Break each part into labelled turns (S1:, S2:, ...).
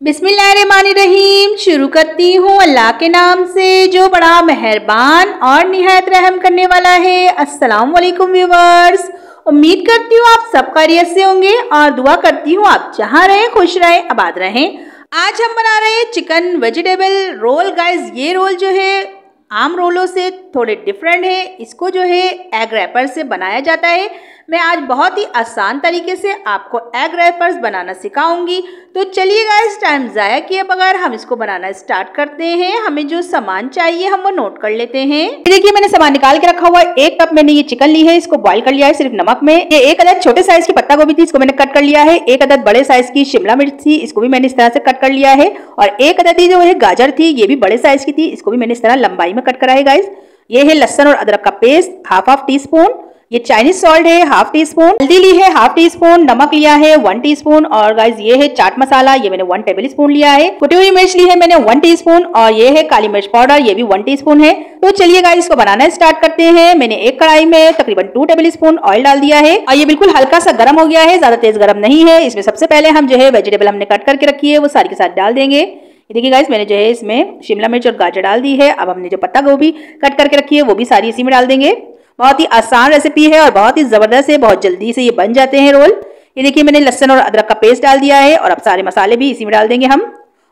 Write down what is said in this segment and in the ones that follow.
S1: बिस्मिल्लाहिर्रहमानिर्रहीम। शुरू करती हूँ अल्लाह के नाम से जो बड़ा मेहरबान और निहायत रहम करने वाला है। अस्सलाम वालेकुम व्यूवर्स, उम्मीद करती हूँ आप सब खैरियत से होंगे और दुआ करती हूँ आप जहाँ रहें खुश रहें आबाद रहें। आज हम बना रहे हैं चिकन वेजिटेबल रोल। गाइस, ये रोल जो है आम रोलों से थोड़े डिफरेंट है। इसको जो है एग रैपर से बनाया जाता है। मैं आज बहुत ही आसान तरीके से आपको एग रैपर्स बनाना सिखाऊंगी। तो चलिए गाइस, टाइम ज़ाया किए बगैर हम इसको बनाना स्टार्ट करते हैं। हमें जो सामान चाहिए हम वो नोट कर लेते हैं। देखिए, मैंने सामान निकाल के रखा हुआ है। 1 कप मैंने ये चिकन ली है, इसको बॉईल कर लिया है सिर्फ नमक में। ये 1 अदद छोटे साइज की पत्ता गोभी थी, इसको मैंने कट कर लिया है। 1 अदद बड़े साइज की शिमला मिर्च थी, इसको भी मैंने इस तरह से कट कर लिया है। और 1 अदद जो है गाजर थी, ये भी बड़े साइज की थी, इसको भी मैंने इस तरह लंबाई में कट करा है। गाइस, ये है लहसुन और अदरक का पेस्ट हाफ टी स्पून। ये चाइनीज सॉल्ट है हाफ टी स्पून। हल्दी ली है हाफ टी स्पून। नमक लिया है 1 टीस्पून। और गाइस, ये है चाट मसाला, ये मैंने 1 टेबल स्पून लिया है। कुटी हुई मिर्च ली है मैंने 1 टीस्पून। और ये है काली मिर्च पाउडर, ये भी 1 टीस्पून है। तो चलिए गाइस, इसको बनाना स्टार्ट करते हैं। मैंने एक कढ़ाई में तकरीबन 2 टेबल स्पून ऑयल डाल दिया है और ये बिल्कुल हल्का सा गर्म हो गया है, ज्यादा तेज गर्म नहीं है। इसमें सबसे पहले हम जो है वेजिटेबल हमने कट करके रखी है वो सारी के साथ डाल देंगे। देखिए गाइस, मैंने जो है इसमें शिमला मिर्च और गाजर डाल दी है। अब हमने जो पत्ता गोभी कट करके रखी है वो भी सारी इसी में डाल देंगे। बहुत ही आसान रेसिपी है और बहुत ही जबरदस्त है, बहुत जल्दी से ये बन जाते हैं रोल। ये देखिए, मैंने लहसुन और अदरक का पेस्ट डाल दिया है और अब सारे मसाले भी इसी में डाल देंगे हम।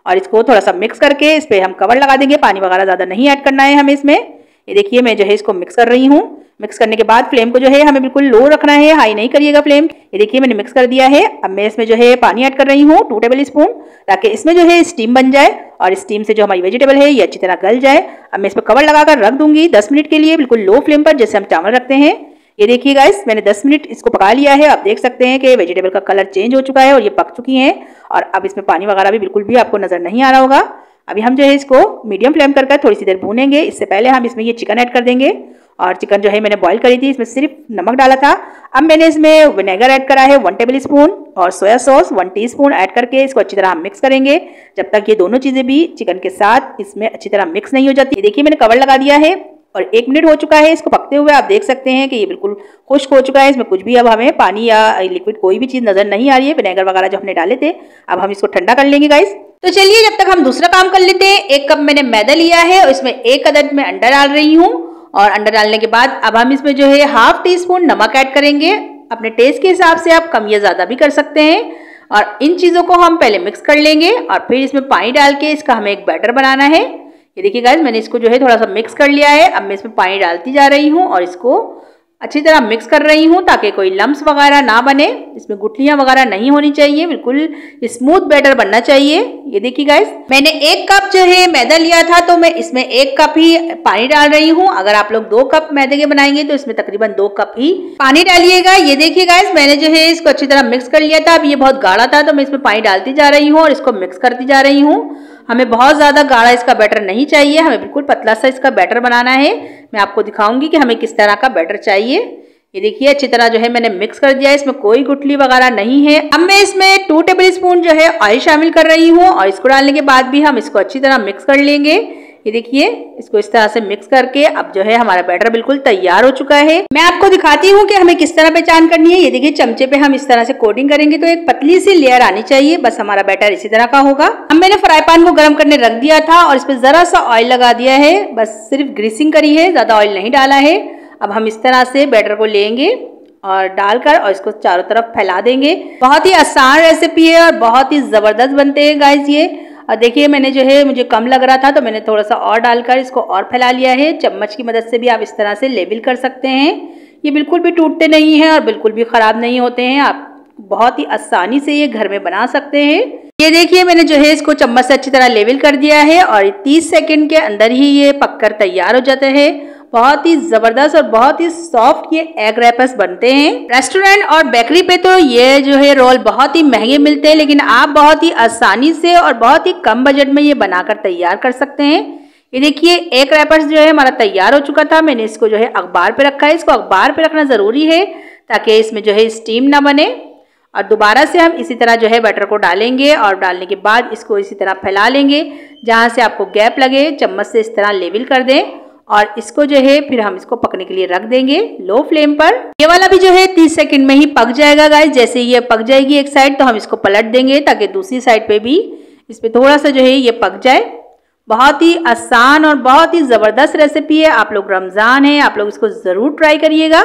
S1: और इसको थोड़ा सा मिक्स करके इस पे हम कवर लगा देंगे। पानी वगैरह ज्यादा नहीं ऐड करना है हमें इसमें। ये देखिए, मैं जो है इसको मिक्स कर रही हूँ। मिक्स करने के बाद फ्लेम को जो है हमें बिल्कुल लो रखना है, हाई नहीं करिएगा फ्लेम। ये देखिए, मैंने मिक्स कर दिया है। अब मैं इसमें जो है पानी ऐड कर रही हूँ 2 टेबल स्पून, ताकि इसमें जो है स्टीम बन जाए और स्टीम से जो हमारी वेजिटेबल है ये अच्छी तरह गल जाए। अब मैं इस पर कवर लगाकर रख दूंगी 10 मिनट के लिए, बिल्कुल लो फ्लेम पर, जैसे हम चावल रखते हैं। ये देखिए गाइस, मैंने 10 मिनट इसको पका लिया है। आप देख सकते हैं कि वेजिटेबल का कलर चेंज हो चुका है और ये पक चुकी हैं। और अब इसमें पानी वगैरह भी बिल्कुल भी आपको नजर नहीं आ रहा होगा। अभी हम जो है इसको मीडियम फ्लेम कर थोड़ी सी देर भूनेंगे। इससे पहले हम इसमें ये चिकन ऐड कर देंगे। और चिकन जो है मैंने बॉईल करी थी, इसमें सिर्फ नमक डाला था। अब मैंने इसमें विनेगर ऐड करा है 1 टेबल स्पून और सोया सॉस 1 टीस्पून ऐड करके इसको अच्छी तरह हम मिक्स करेंगे जब तक ये दोनों चीजें भी चिकन के साथ इसमें अच्छी तरह मिक्स नहीं हो जाती। देखिए, मैंने कवर लगा दिया है और 1 मिनट हो चुका है इसको पकते हुए। आप देख सकते हैं कि ये बिल्कुल खुश्क हो चुका है। इसमें कुछ भी अब हमें पानी या लिक्विड कोई भी चीज नजर नहीं आ रही है। विनेगर वगैरह जो हमने डाले थे, अब हम इसको ठंडा कर लेंगे गाइस। तो चलिए, जब तक हम दूसरा काम कर लेते हैं। 1 कप मैंने मैदा लिया है और इसमें 1 अदद में अंडा डाल रही हूँ। और अंडा डालने के बाद अब हम इसमें जो है हाफ टी स्पून नमक ऐड करेंगे। अपने टेस्ट के हिसाब से आप कम या ज्यादा भी कर सकते हैं। और इन चीजों को हम पहले मिक्स कर लेंगे और फिर इसमें पानी डाल के इसका हमें एक बैटर बनाना है। ये देखिए गाइस, मैंने इसको जो है थोड़ा सा मिक्स कर लिया है। अब मैं इसमें पानी डालती जा रही हूँ और इसको अच्छी तरह मिक्स कर रही हूँ ताकि कोई लम्स वगैरह ना बने। इसमें गुठलियां वगैरह नहीं होनी चाहिए, बिल्कुल स्मूथ बैटर बनना चाहिए। ये देखिए गाइस, मैंने 1 कप जो है मैदा लिया था तो मैं इसमें 1 कप ही पानी डाल रही हूँ। अगर आप लोग 2 कप मैदे के बनाएंगे तो इसमें तकरीबन 2 कप ही पानी डालिएगा। ये देखिए गाइस, मैंने जो है इसको अच्छी तरह मिक्स कर लिया था। अब ये बहुत गाढ़ा था तो मैं इसमें पानी डालती जा रही हूँ और इसको मिक्स करती जा रही हूँ। हमें बहुत ज्यादा गाढ़ा इसका बैटर नहीं चाहिए, हमें बिल्कुल पतला सा इसका बैटर बनाना है। मैं आपको दिखाऊंगी कि हमें किस तरह का बैटर चाहिए। ये देखिए, अच्छी तरह जो है मैंने मिक्स कर दिया है, इसमें कोई गुठली वगैरह नहीं है। अब मैं इसमें 2 टेबल स्पून जो है ऑयल शामिल कर रही हूँ और इसको डालने के बाद भी हम इसको अच्छी तरह मिक्स कर लेंगे। ये देखिए, इसको इस तरह से मिक्स करके अब जो है हमारा बैटर बिल्कुल तैयार हो चुका है। मैं आपको दिखाती हूँ कि हमें किस तरह पहचान करनी है। ये देखिए, चमचे पे हम इस तरह से कोटिंग करेंगे तो एक पतली सी लेयर आनी चाहिए, बस हमारा बैटर इसी तरह का होगा। अब मैंने फ्राई पैन को गर्म करने रख दिया था और इस पे जरा सा ऑयल लगा दिया है, बस सिर्फ ग्रीसिंग करी है, ज्यादा ऑयल नहीं डाला है। अब हम इस तरह से बैटर को लेंगे और डालकर और इसको चारों तरफ फैला देंगे। बहुत ही आसान रेसिपी है और बहुत ही जबरदस्त बनते हैं गाइस ये। और देखिए, मैंने जो है मुझे कम लग रहा था तो मैंने थोड़ा सा और डालकर इसको और फैला लिया है। चम्मच की मदद से भी आप इस तरह से लेवल कर सकते हैं। ये बिल्कुल भी टूटते नहीं हैं और बिल्कुल भी खराब नहीं होते हैं। आप बहुत ही आसानी से ये घर में बना सकते हैं। ये देखिए, मैंने जो है इसको चम्मच से अच्छी तरह लेवल कर दिया है और 30 सेकंड के अंदर ही ये पककर तैयार हो जाते हैं। बहुत ही जबरदस्त और बहुत ही सॉफ्ट ये एग रैपर्स बनते हैं। रेस्टोरेंट और बेकरी पे तो ये जो है रोल बहुत ही महंगे मिलते हैं, लेकिन आप बहुत ही आसानी से और बहुत ही कम बजट में ये बनाकर तैयार कर सकते हैं। ये देखिए, एग रैपर्स जो है हमारा तैयार हो चुका था। मैंने इसको जो है अखबार पे रखा है। इसको अखबार पे रखना जरूरी है ताकि इसमें जो है स्टीम ना बने। और दोबारा से हम इसी तरह जो है बैटर को डालेंगे और डालने के बाद इसको इसी तरह फैला लेंगे। जहाँ से आपको गैप लगे चम्मच से इस तरह लेवल कर दें और इसको जो है फिर हम इसको पकने के लिए रख देंगे लो फ्लेम पर। ये वाला भी जो है 30 सेकंड में ही पक जाएगा गाइस। जैसे ये पक जाएगी एक साइड तो हम इसको पलट देंगे ताकि दूसरी साइड पे भी इस पे थोड़ा सा जो है ये पक जाए। बहुत ही आसान और बहुत ही ज़बरदस्त रेसिपी है। आप लोग रमज़ान है, आप लोग इसको ज़रूर ट्राई करिएगा।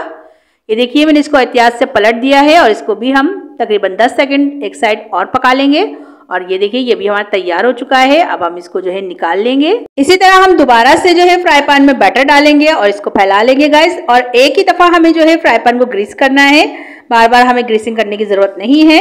S1: ये देखिए मैंने इसको एहतियात से पलट दिया है और इसको भी हम तकरीबन 10 सेकंड एक साइड और पका लेंगे। और ये देखिए ये भी हमारा तैयार हो चुका है। अब हम इसको जो है निकाल लेंगे। इसी तरह हम दोबारा से जो है फ्राई पैन में बैटर डालेंगे और इसको फैला लेंगे गाइस। और एक ही दफ़ा हमें जो है फ्राई पैन को ग्रीस करना है, बार बार हमें ग्रीसिंग करने की ज़रूरत नहीं है।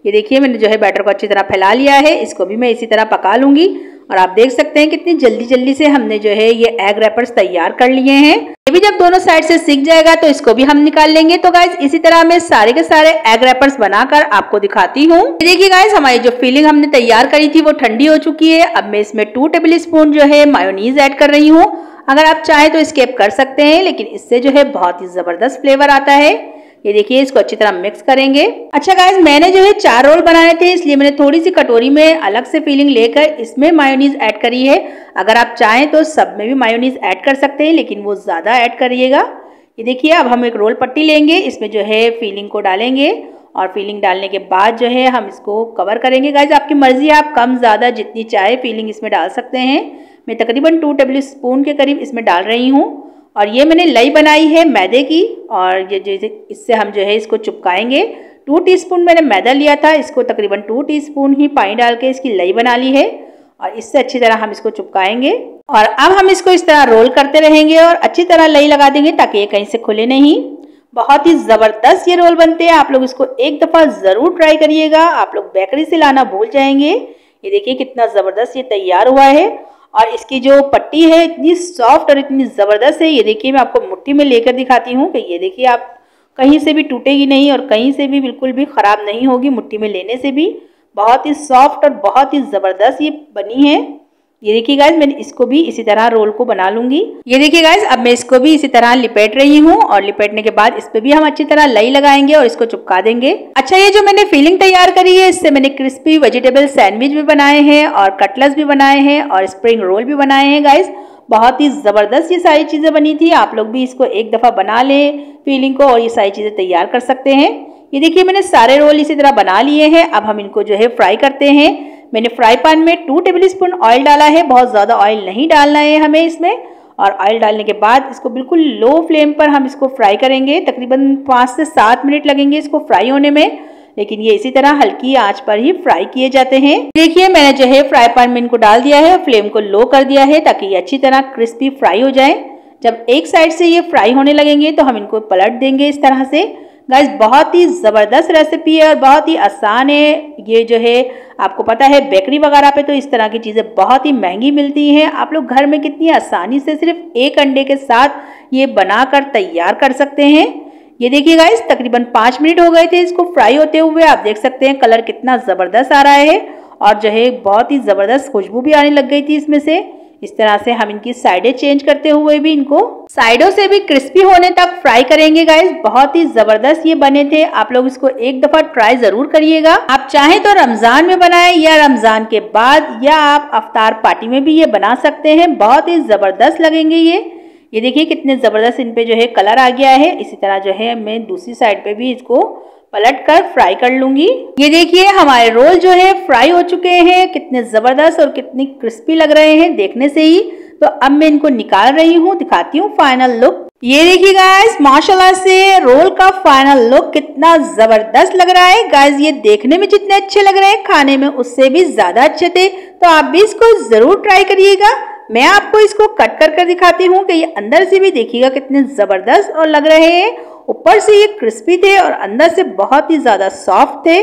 S1: ये देखिए मैंने जो है बैटर को अच्छी तरह फैला लिया है। इसको भी मैं इसी तरह पका लूंगी। और आप देख सकते हैं कितनी जल्दी जल्दी से हमने जो है ये एग रैपर्स तैयार कर लिए हैं। ये भी जब दोनों साइड से सीख जाएगा तो इसको भी हम निकाल लेंगे। तो गाइस इसी तरह मैं सारे के सारे एग रैपर्स बनाकर आपको दिखाती हूँ। देखिए गाइस हमारी जो फिलिंग हमने तैयार करी थी वो ठंडी हो चुकी है। अब मैं इसमें 2 टेबल स्पून जो है मायोनीज ऐड कर रही हूँ। अगर आप चाहें तो स्किप कर सकते हैं, लेकिन इससे जो है बहुत ही जबरदस्त फ्लेवर आता है। ये देखिए इसको अच्छी तरह मिक्स करेंगे। अच्छा गाइस मैंने जो है 4 रोल बनाने थे, इसलिए मैंने थोड़ी सी कटोरी में अलग से फिलिंग लेकर इसमें मायोनीज ऐड करी है। अगर आप चाहें तो सब में भी मायोनीज ऐड कर सकते हैं, लेकिन वो ज़्यादा ऐड करिएगा। ये देखिए अब हम एक रोल पट्टी लेंगे, इसमें जो है फिलिंग को डालेंगे और फिलिंग डालने के बाद जो है हम इसको कवर करेंगे। गाइस आपकी मर्जी है, आप कम ज़्यादा जितनी चाहे फिलिंग इसमें डाल सकते हैं। मैं तकरीबन 2 टेबल स्पून के करीब इसमें डाल रही हूँ। और ये मैंने लई बनाई है मैदे की और ये जैसे इससे हम जो है इसको चिपकाएंगे। 2 टीस्पून मैंने मैदा लिया था, इसको तकरीबन 2 टीस्पून ही पानी डाल के इसकी लई बना ली है और इससे अच्छी तरह हम इसको चिपकाएंगे। और अब हम इसको इस तरह रोल करते रहेंगे और अच्छी तरह लई लगा देंगे ताकि ये कहीं से खुले नहीं। बहुत ही ज़बरदस्त ये रोल बनते हैं। आप लोग इसको एक दफ़ा ज़रूर ट्राई करिएगा। आप लोग बेकरी से लाना भूल जाएंगे। ये देखिए कितना ज़बरदस्त ये तैयार हुआ है और इसकी जो पट्टी है इतनी सॉफ्ट और इतनी ज़बरदस्त है। ये देखिए मैं आपको मुट्ठी में लेकर दिखाती हूँ कि ये देखिए आप कहीं से भी टूटेगी नहीं और कहीं से भी बिल्कुल भी ख़राब नहीं होगी मुट्ठी में लेने से भी। बहुत ही सॉफ्ट और बहुत ही ज़बरदस्त ये बनी है। ये देखिए गाइस मैंने इसको भी इसी तरह रोल को बना लूंगी। ये देखिए गाइस अब मैं इसको भी इसी तरह लिपेट रही हूँ और लिपेटने के बाद इस पे भी हम अच्छी तरह लई लगाएंगे और इसको चिपका देंगे। अच्छा ये जो मैंने फिलिंग तैयार करी है इससे मैंने क्रिस्पी वेजिटेबल सैंडविच भी बनाए हैं और कटलेट्स भी बनाए हैं और स्प्रिंग रोल भी बनाए हैं। गाइस बहुत ही ज़बरदस्त ये सारी चीज़ें बनी थी। आप लोग भी इसको एक दफ़ा बना लें फिलिंग को और ये सारी चीज़ें तैयार कर सकते हैं। ये देखिए मैंने सारे रोल इसी तरह बना लिए हैं। अब हम इनको जो है फ्राई करते हैं। मैंने फ्राई पैन में 2 टेबल स्पून ऑयल डाला है। बहुत ज़्यादा ऑयल नहीं डालना है हमें इसमें। और ऑयल डालने के बाद इसको बिल्कुल लो फ्लेम पर हम इसको फ्राई करेंगे। तकरीबन 5 से 7 मिनट लगेंगे इसको फ्राई होने में, लेकिन ये इसी तरह हल्की आंच पर ही फ्राई किए जाते हैं। देखिए मैंने जो है फ्राई पैन में इनको डाल दिया है और फ्लेम को लो कर दिया है ताकि ये अच्छी तरह क्रिस्पी फ्राई हो जाए। जब एक साइड से ये फ्राई होने लगेंगे तो हम इनको पलट देंगे इस तरह से। गाइस बहुत ही ज़बरदस्त रेसिपी है और बहुत ही आसान है। ये जो है आपको पता है बेकरी वगैरह पे तो इस तरह की चीज़ें बहुत ही महंगी मिलती हैं। आप लोग घर में कितनी आसानी से सिर्फ एक अंडे के साथ ये बनाकर तैयार कर सकते हैं। ये देखिए गाइस तकरीबन 5 मिनट हो गए थे इसको फ्राई होते हुए। आप देख सकते हैं कलर कितना ज़बरदस्त आ रहा है और जो है बहुत ही ज़बरदस्त खुशबू भी आने लग गई थी इसमें से। इस तरह से हम इनकी साइडें चेंज करते हुए भी इनको साइडों से भी क्रिस्पी होने तक फ्राई करेंगे। गाइस बहुत ही ज़बरदस्त ये बने थे। आप लोग इसको एक दफ़ा ट्राई ज़रूर करिएगा। आप चाहें तो रमज़ान में बनाएं या रमज़ान के बाद, या आप अफ्तार पार्टी में भी ये बना सकते हैं। बहुत ही ज़बरदस्त लगेंगे ये देखिए कितने ज़बरदस्त इन पे जो है कलर आ गया है। इसी तरह जो है मैं दूसरी साइड पे भी इसको पलट कर फ्राई कर लूंगी। ये देखिए हमारे रोल जो है फ्राई हो चुके हैं। कितने ज़बरदस्त और कितनी क्रिस्पी लग रहे हैं देखने से ही। तो अब मैं इनको निकाल रही हूँ, दिखाती हूँ फाइनल लुक। ये देखिए गाइस माशाल्लाह से रोल का फाइनल लुक कितना ज़बरदस्त लग रहा है। गाइस ये देखने में जितने अच्छे लग रहे हैं खाने में उससे भी ज़्यादा अच्छे थे। तो आप भी इसको ज़रूर ट्राई करिएगा। मैं आपको इसको कट कर दिखाती हूँ कि ये अंदर से भी देखिएगा कितने ज़बरदस्त और लग रहे हैं। ऊपर से ये क्रिस्पी थे और अंदर से बहुत ही ज़्यादा सॉफ्ट थे।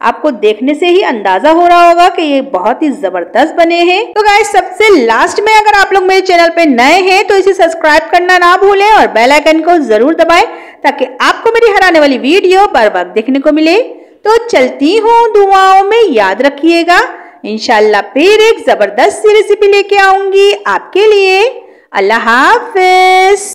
S1: आपको देखने से ही अंदाज़ा हो रहा होगा कि ये बहुत ही ज़बरदस्त बने हैं। तो गाइस सबसे लास्ट में अगर आप लोग मेरे चैनल पे नए हैं तो इसे सब्सक्राइब करना ना भूलें और बेल आइकन को ज़रूर दबाएं ताकि आपको मेरी हर आने वाली वीडियो बर वक्त देखने को मिले। तो चलती हूँ, दुआओं में याद रखिएगा। इंशाल्लाह फिर एक ज़बरदस्त सी रेसिपी लेके आऊंगी आपके लिए। अल्लाह हाफिज।